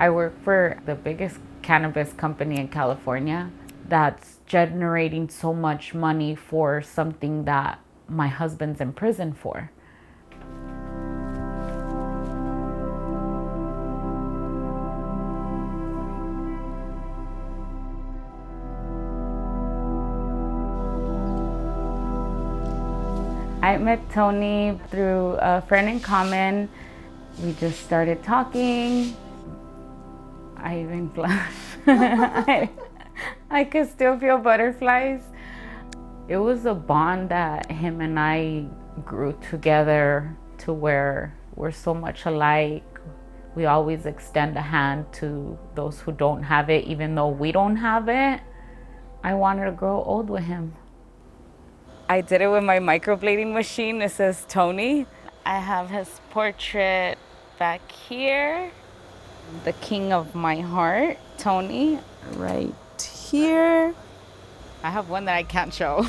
I work for the biggest cannabis company in California that's generating so much money for something that my husband's in prison for. I met Tony through a friend in common. We just started talking. I even blush. I could still feel butterflies. It was a bond that him and I grew together to where we're so much alike. We always extend a hand to those who don't have it, even though we don't have it. I wanted to grow old with him. I did it with my microblading machine. It says Tony. I have his portrait back here. The king of my heart, Tony, right here. I have one that I can't show.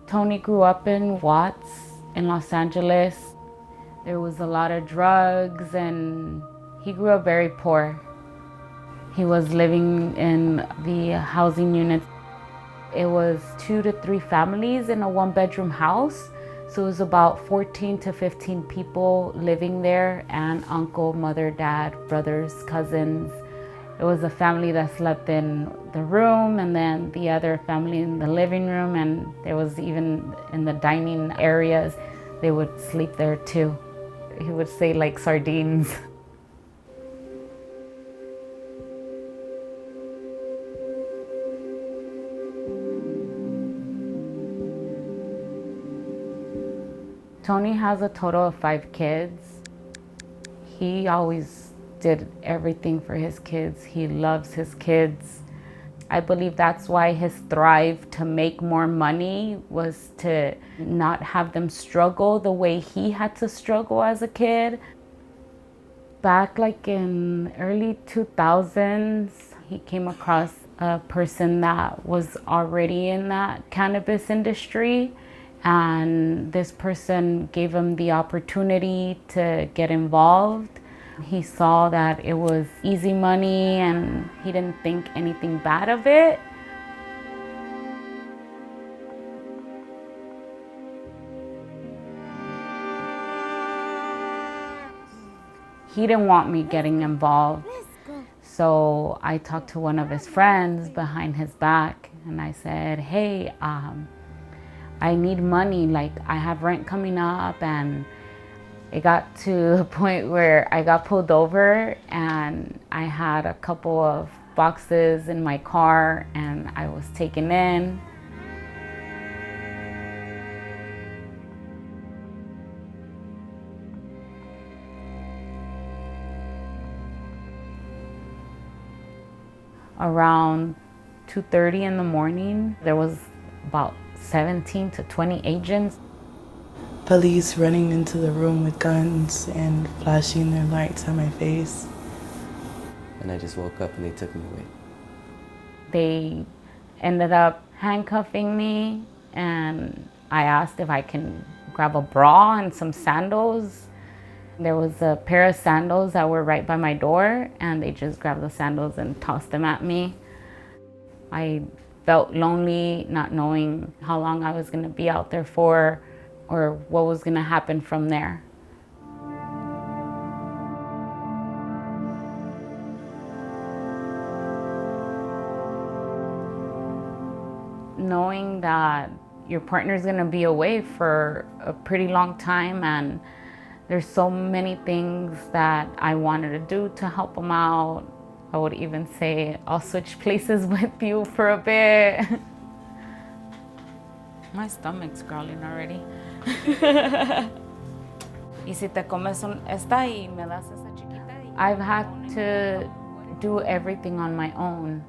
Tony grew up in Watts in Los Angeles. There was a lot of drugs and he grew up very poor. He was living in the housing unit. It was 2 to 3 families in a 1-bedroom house. So it was about 14 to 15 people living there, and uncle, mother, dad, brothers, cousins. It was a family that slept in the room and then the other family in the living room, and there was even in the dining areas, they would sleep there too. He would say like sardines. Tony has a total of 5 kids. He always did everything for his kids. He loves his kids. I believe that's why his thrive to make more money was to not have them struggle the way he had to struggle as a kid. Back like in early 2000s, he came across a person that was already in that cannabis industry. And this person gave him the opportunity to get involved. He saw that it was easy money and he didn't think anything bad of it. He didn't want me getting involved. So I talked to one of his friends behind his back and I said, hey, I need money, like I have rent coming up. And it got to a point where I got pulled over and I had a couple of boxes in my car and I was taken in. Around 2:30 in the morning, there was about 17 to 20 agents. Police running into the room with guns and flashing their lights at my face. And I just woke up and they took me away. They ended up handcuffing me and I asked if I can grab a bra and some sandals. There was a pair of sandals that were right by my door and they just grabbed the sandals and tossed them at me. I felt lonely, not knowing how long I was going to be out there for or what was going to happen from there. Knowing that your partner's going to be away for a pretty long time and there's so many things that I wanted to do to help him out. I would even say, I'll switch places with you for a bit. My stomach's growling already. Y si te comes esta y me das esa chiquita. I've had to do everything on my own.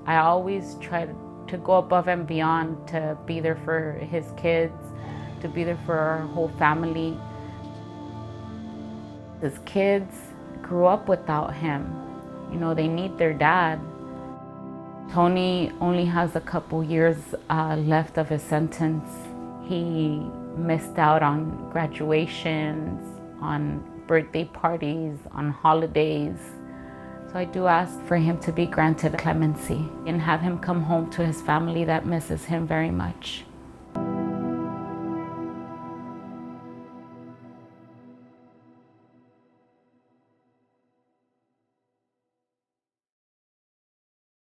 I always try to go above and beyond to be there for his kids, to be there for our whole family. His kids grew up without him. You know, they need their dad. Tony only has a couple years left of his sentence. He missed out on graduations, on birthday parties, on holidays. So I do ask for him to be granted clemency and have him come home to his family that misses him very much.